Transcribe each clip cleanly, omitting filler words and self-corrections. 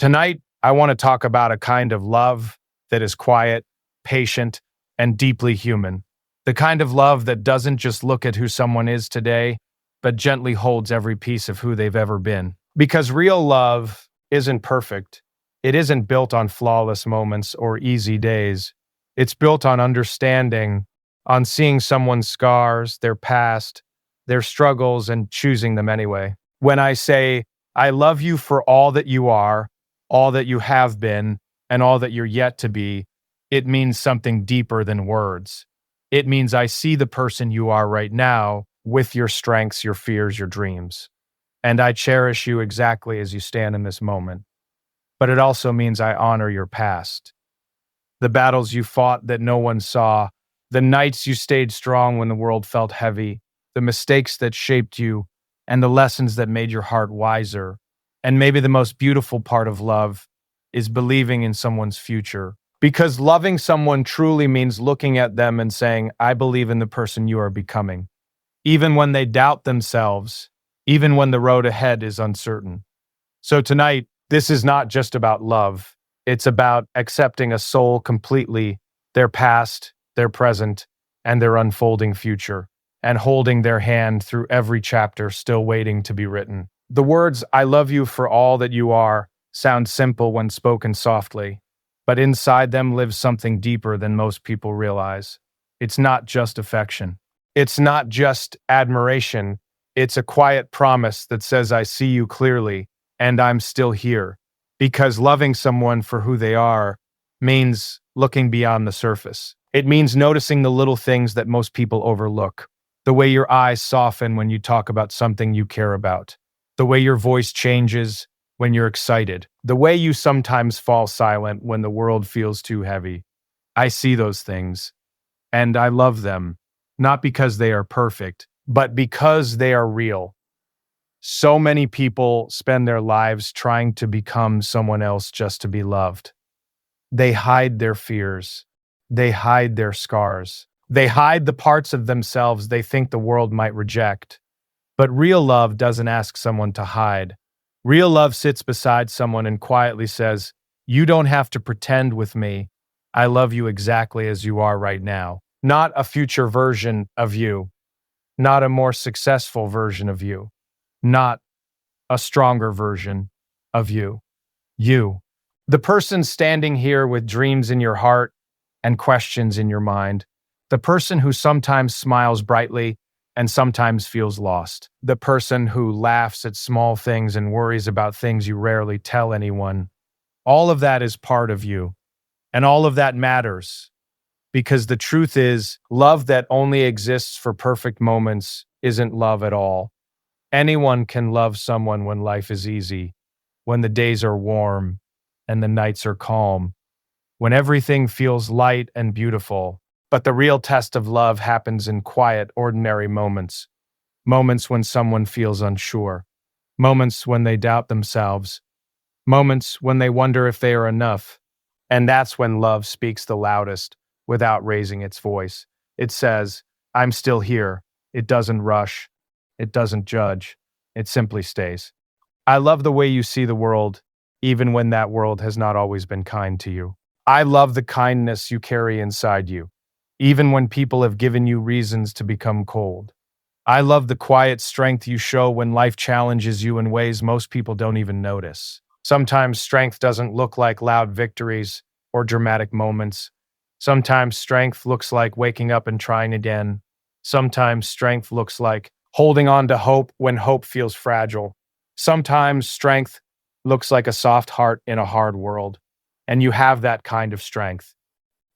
Tonight, I want to talk about a kind of love that is quiet, patient, and deeply human. The kind of love that doesn't just look at who someone is today, but gently holds every piece of who they've ever been. Because real love isn't perfect. It isn't built on flawless moments or easy days. It's built on understanding, on seeing someone's scars, their past, their struggles, and choosing them anyway. When I say, I love you for all that you are, all that you have been, and all that you're yet to be, it means something deeper than words. It means I see the person you are right now with your strengths, your fears, your dreams. And I cherish you exactly as you stand in this moment. But it also means I honor your past. The battles you fought that no one saw, the nights you stayed strong when the world felt heavy, the mistakes that shaped you, and the lessons that made your heart wiser. And maybe the most beautiful part of love is believing in someone's future. Because loving someone truly means looking at them and saying, I believe in the person you are becoming. Even when they doubt themselves, even when the road ahead is uncertain. So tonight, this is not just about love. It's about accepting a soul completely, their past, their present, and their unfolding future, and holding their hand through every chapter still waiting to be written. The words, I love you for all that you are, sound simple when spoken softly, but inside them lives something deeper than most people realize. It's not just affection. It's not just admiration. It's a quiet promise that says, I see you clearly, and I'm still here. Because loving someone for who they are means looking beyond the surface. It means noticing the little things that most people overlook. The way your eyes soften when you talk about something you care about. The way your voice changes when you're excited. The way you sometimes fall silent when the world feels too heavy. I see those things, and I love them, not because they are perfect, but because they are real. So many people spend their lives trying to become someone else just to be loved. They hide their fears. They hide their scars. They hide the parts of themselves they think the world might reject. But real love doesn't ask someone to hide. Real love sits beside someone and quietly says, you don't have to pretend with me. I love you exactly as you are right now. Not a future version of you. Not a more successful version of you. Not a stronger version of you. You. The person standing here with dreams in your heart and questions in your mind. The person who sometimes smiles brightly and sometimes feels lost. The person who laughs at small things and worries about things you rarely tell anyone. All of that is part of you. And all of that matters. Because the truth is, love that only exists for perfect moments isn't love at all. Anyone can love someone when life is easy, when the days are warm and the nights are calm, when everything feels light and beautiful. But the real test of love happens in quiet, ordinary moments. Moments when someone feels unsure. Moments when they doubt themselves. Moments when they wonder if they are enough. And that's when love speaks the loudest, without raising its voice. It says, I'm still here. It doesn't rush. It doesn't judge. It simply stays. I love the way you see the world, even when that world has not always been kind to you. I love the kindness you carry inside you, even when people have given you reasons to become cold. I love the quiet strength you show when life challenges you in ways most people don't even notice. Sometimes strength doesn't look like loud victories or dramatic moments. Sometimes strength looks like waking up and trying again. Sometimes strength looks like holding on to hope when hope feels fragile. Sometimes strength looks like a soft heart in a hard world. And you have that kind of strength.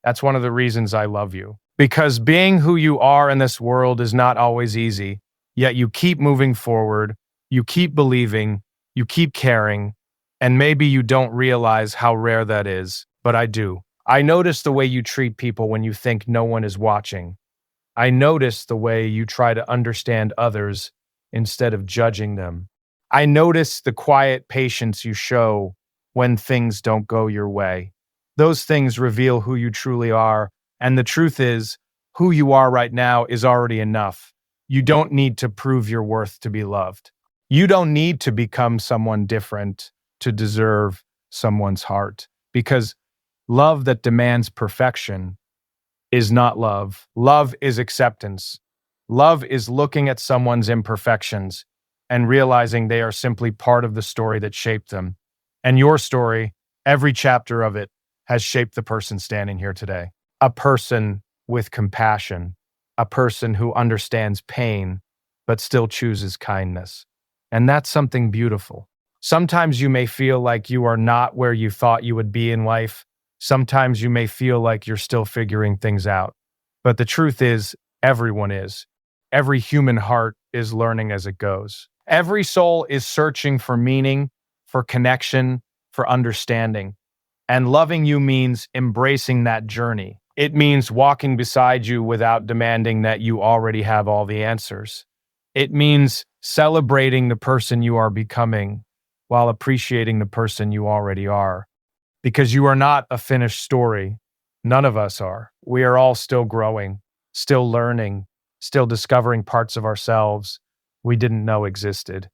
That's one of the reasons I love you. Because being who you are in this world is not always easy, yet you keep moving forward, you keep believing, you keep caring, and maybe you don't realize how rare that is, but I do. I notice the way you treat people when you think no one is watching. I notice the way you try to understand others instead of judging them. I notice the quiet patience you show when things don't go your way. Those things reveal who you truly are, and the truth is, who you are right now is already enough. You don't need to prove your worth to be loved. You don't need to become someone different to deserve someone's heart. Because love that demands perfection is not love. Love is acceptance. Love is looking at someone's imperfections and realizing they are simply part of the story that shaped them. And your story, every chapter of it, has shaped the person standing here today. A person with compassion, a person who understands pain, but still chooses kindness. And that's something beautiful. Sometimes you may feel like you are not where you thought you would be in life. Sometimes you may feel like you're still figuring things out. But the truth is, everyone is. Every human heart is learning as it goes. Every soul is searching for meaning, for connection, for understanding. And loving you means embracing that journey. It means walking beside you without demanding that you already have all the answers. It means celebrating the person you are becoming while appreciating the person you already are. Because you are not a finished story. None of us are. We are all still growing, still learning, still discovering parts of ourselves we didn't know existed.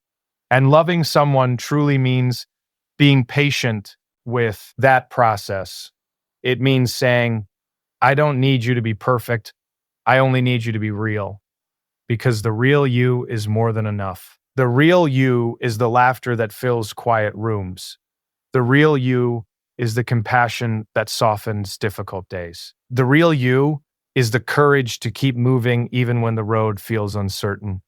And loving someone truly means being patient with that process. It means saying, I don't need you to be perfect. I only need you to be real. Because the real you is more than enough. The real you is the laughter that fills quiet rooms. The real you is the compassion that softens difficult days. The real you is the courage to keep moving even when the road feels uncertain.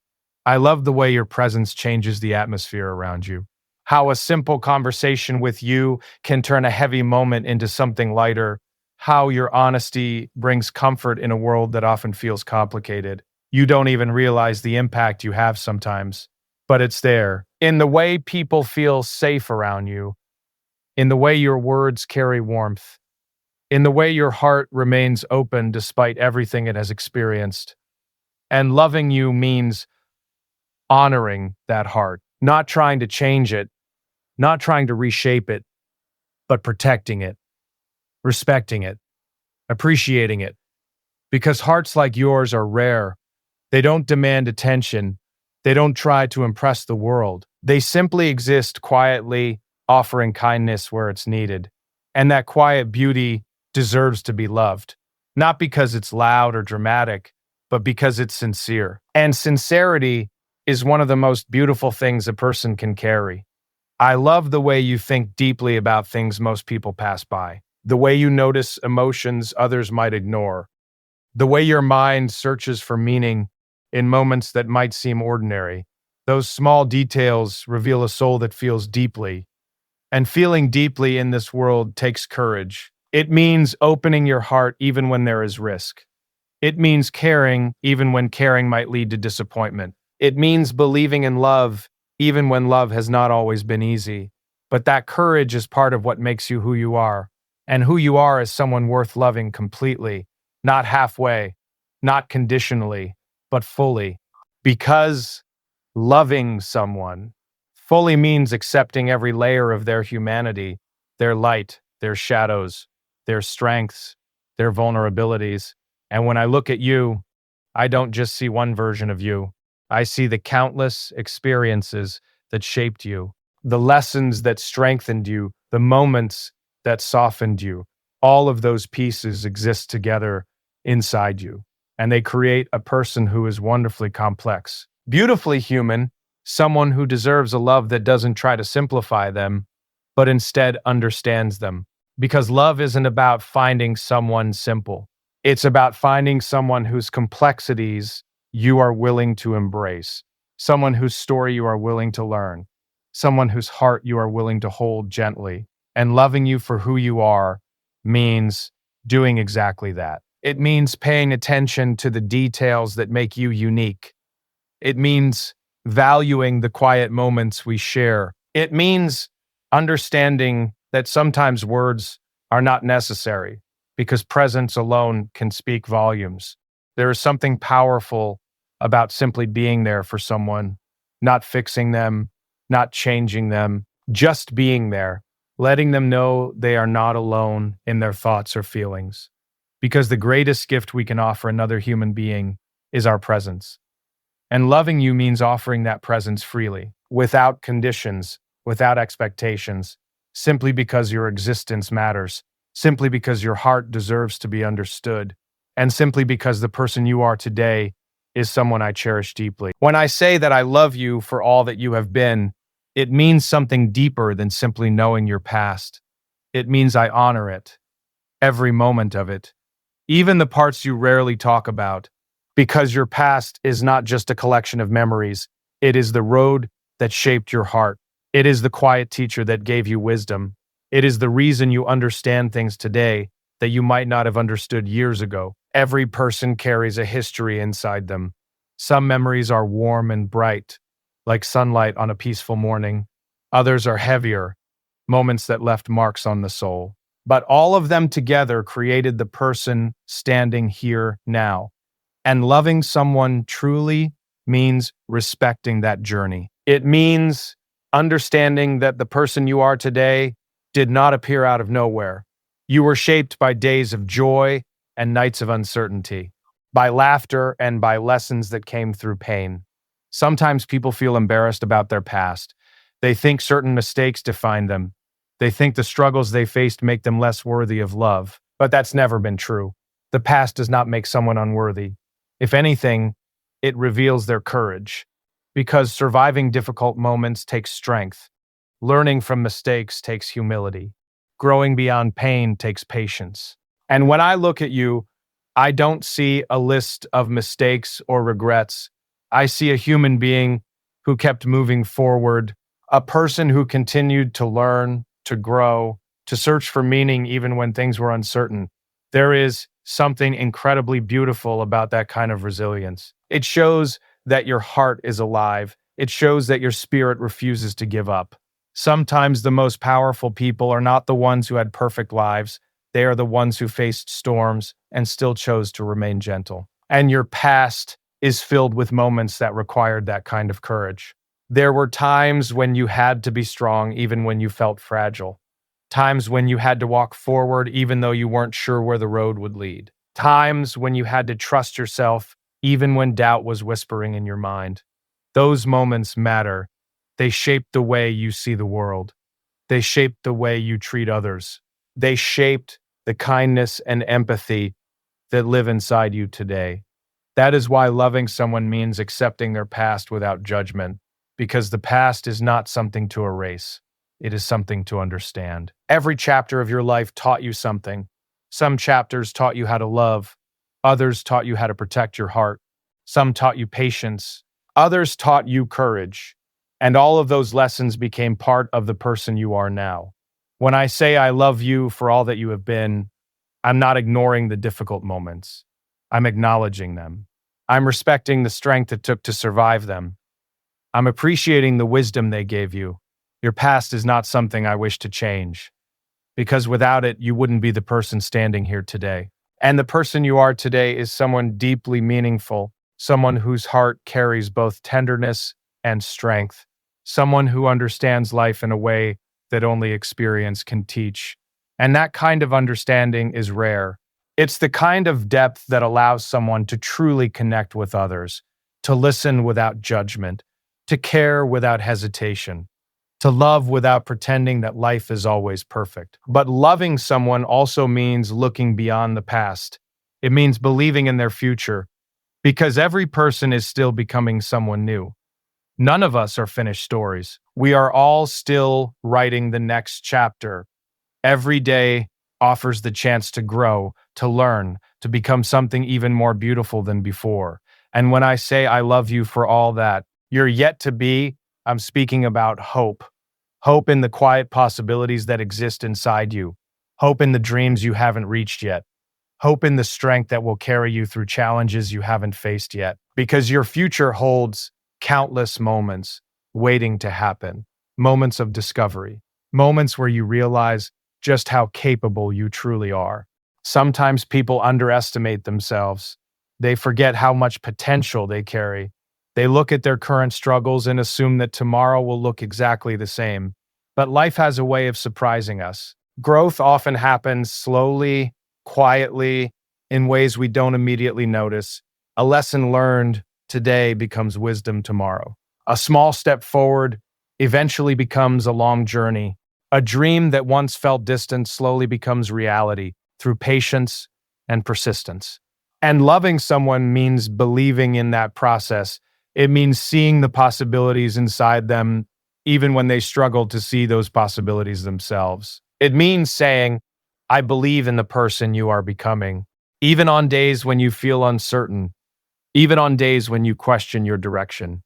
I love the way your presence changes the atmosphere around you. How a simple conversation with you can turn a heavy moment into something lighter. How your honesty brings comfort in a world that often feels complicated. You don't even realize the impact you have sometimes, but it's there. In the way people feel safe around you, in the way your words carry warmth, in the way your heart remains open despite everything it has experienced. And loving you means honoring that heart, not trying to change it, not trying to reshape it, but protecting it, respecting it, appreciating it. Because hearts like yours are rare. They don't demand attention. They don't try to impress the world. They simply exist quietly, offering kindness where it's needed. And that quiet beauty deserves to be loved. Not because it's loud or dramatic, but because it's sincere. And sincerity is one of the most beautiful things a person can carry. I love the way you think deeply about things most people pass by, the way you notice emotions others might ignore, the way your mind searches for meaning in moments that might seem ordinary. Those small details reveal a soul that feels deeply. And feeling deeply in this world takes courage. It means opening your heart even when there is risk. It means caring even when caring might lead to disappointment. It means believing in love even when love has not always been easy. But that courage is part of what makes you who you are. And who you are is someone worth loving completely, not halfway, not conditionally, but fully. Because loving someone fully means accepting every layer of their humanity, their light, their shadows, their strengths, their vulnerabilities. And when I look at you, I don't just see one version of you. I see the countless experiences that shaped you, the lessons that strengthened you, the moments that softened you. All of those pieces exist together inside you, and they create a person who is wonderfully complex, beautifully human, someone who deserves a love that doesn't try to simplify them, but instead understands them. Because love isn't about finding someone simple. It's about finding someone whose complexities you are willing to embrace, someone whose story you are willing to learn, someone whose heart you are willing to hold gently. And loving you for who you are means doing exactly that. It means paying attention to the details that make you unique. It means valuing the quiet moments we share. It means understanding that sometimes words are not necessary because presence alone can speak volumes. There is something powerful about simply being there for someone, not fixing them, not changing them, just being there, letting them know they are not alone in their thoughts or feelings. Because the greatest gift we can offer another human being is our presence. And loving you means offering that presence freely, without conditions, without expectations, simply because your existence matters, simply because your heart deserves to be understood, and simply because the person you are today is someone I cherish deeply. When I say that I love you for all that you have been, it means something deeper than simply knowing your past. It means I honor it, every moment of it, even the parts you rarely talk about, because your past is not just a collection of memories, it is the road that shaped your heart. It is the quiet teacher that gave you wisdom. It is the reason you understand things today that you might not have understood years ago. Every person carries a history inside them. Some memories are warm and bright, like sunlight on a peaceful morning. Others are heavier, moments that left marks on the soul. But all of them together created the person standing here now. And loving someone truly means respecting that journey. It means understanding that the person you are today did not appear out of nowhere. You were shaped by days of joy and nights of uncertainty, by laughter and by lessons that came through pain. Sometimes people feel embarrassed about their past. They think certain mistakes define them. They think the struggles they faced make them less worthy of love. But that's never been true. The past does not make someone unworthy. If anything, it reveals their courage. Because surviving difficult moments takes strength. Learning from mistakes takes humility. Growing beyond pain takes patience. And when I look at you, I don't see a list of mistakes or regrets. I see a human being who kept moving forward, a person who continued to learn, to grow, to search for meaning even when things were uncertain. There is something incredibly beautiful about that kind of resilience. It shows that your heart is alive. It shows that your spirit refuses to give up. Sometimes the most powerful people are not the ones who had perfect lives. They are the ones who faced storms and still chose to remain gentle. And your past is filled with moments that required that kind of courage. There were times when you had to be strong even when you felt fragile. Times when you had to walk forward even though you weren't sure where the road would lead. Times when you had to trust yourself even when doubt was whispering in your mind. Those moments matter. They shape the way you see the world. They shape the way you treat others. They shaped the kindness and empathy that live inside you today. That is why loving someone means accepting their past without judgment, because the past is not something to erase. It is something to understand. Every chapter of your life taught you something. Some chapters taught you how to love. Others taught you how to protect your heart. Some taught you patience. Others taught you courage. And all of those lessons became part of the person you are now. When I say I love you for all that you have been, I'm not ignoring the difficult moments. I'm acknowledging them. I'm respecting the strength it took to survive them. I'm appreciating the wisdom they gave you. Your past is not something I wish to change, because without it, you wouldn't be the person standing here today. And the person you are today is someone deeply meaningful, someone whose heart carries both tenderness and strength, someone who understands life in a way that only experience can teach. And that kind of understanding is rare. It's the kind of depth that allows someone to truly connect with others, to listen without judgment, to care without hesitation, to love without pretending that life is always perfect. But loving someone also means looking beyond the past. It means believing in their future, because every person is still becoming someone new. None of us are finished stories. We are all still writing the next chapter. Every day offers the chance to grow, to learn, to become something even more beautiful than before. And when I say I love you for all that you're yet to be, I'm speaking about hope. Hope in the quiet possibilities that exist inside you. Hope in the dreams you haven't reached yet. Hope in the strength that will carry you through challenges you haven't faced yet. Because your future holds countless moments waiting to happen. Moments of discovery. Moments where you realize just how capable you truly are. Sometimes people underestimate themselves. They forget how much potential they carry. They look at their current struggles and assume that tomorrow will look exactly the same. But life has a way of surprising us. Growth often happens slowly, quietly, in ways we don't immediately notice. A lesson learned today becomes wisdom tomorrow. A small step forward eventually becomes a long journey. A dream that once felt distant slowly becomes reality through patience and persistence. And loving someone means believing in that process. It means seeing the possibilities inside them, even when they struggle to see those possibilities themselves. It means saying, I believe in the person you are becoming, even on days when you feel uncertain, even on days when you question your direction,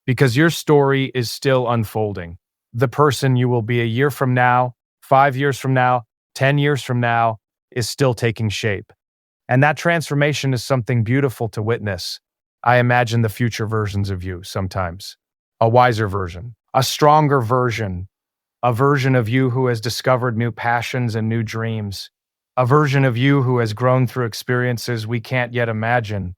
because your story is still unfolding. The person you will be a year from now, 5 years from now, 10 years from now is still taking shape. And that transformation is something beautiful to witness. I imagine the future versions of you sometimes. A wiser version, a stronger version, a version of you who has discovered new passions and new dreams, a version of you who has grown through experiences we can't yet imagine.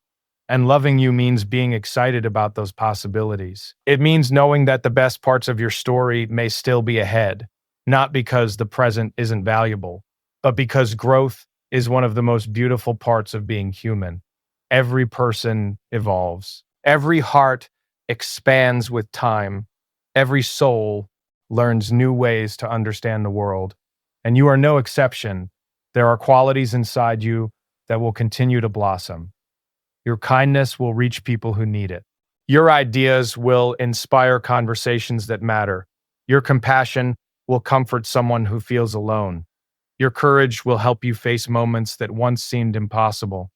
And loving you means being excited about those possibilities. It means knowing that the best parts of your story may still be ahead, not because the present isn't valuable, but because growth is one of the most beautiful parts of being human. Every person evolves. Every heart expands with time. Every soul learns new ways to understand the world. And you are no exception. There are qualities inside you that will continue to blossom. Your kindness will reach people who need it. Your ideas will inspire conversations that matter. Your compassion will comfort someone who feels alone. Your courage will help you face moments that once seemed impossible.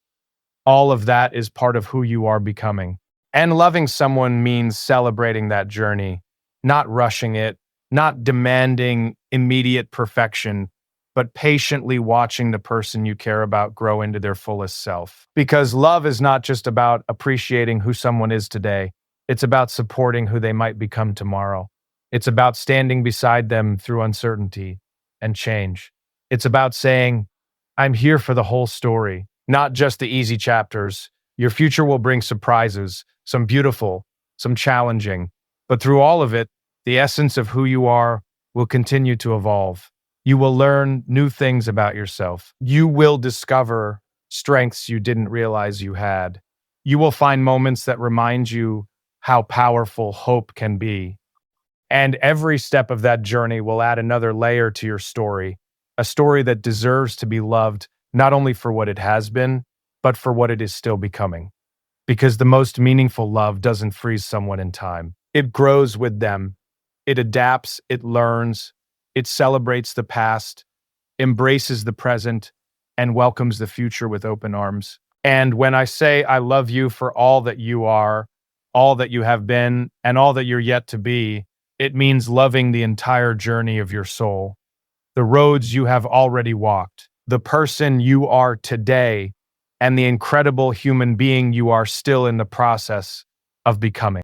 All of that is part of who you are becoming. And loving someone means celebrating that journey, not rushing it, not demanding immediate perfection, but patiently watching the person you care about grow into their fullest self. Because love is not just about appreciating who someone is today, it's about supporting who they might become tomorrow. It's about standing beside them through uncertainty and change. It's about saying, I'm here for the whole story, not just the easy chapters. Your future will bring surprises, some beautiful, some challenging. But through all of it, the essence of who you are will continue to evolve. You will learn new things about yourself. You will discover strengths you didn't realize you had. You will find moments that remind you how powerful hope can be. And every step of that journey will add another layer to your story, a story that deserves to be loved not only for what it has been, but for what it is still becoming. Because the most meaningful love doesn't freeze someone in time. It grows with them. It adapts, it learns, it celebrates the past, embraces the present, and welcomes the future with open arms. And when I say I love you for all that you are, all that you have been, and all that you're yet to be, it means loving the entire journey of your soul, the roads you have already walked, the person you are today, and the incredible human being you are still in the process of becoming.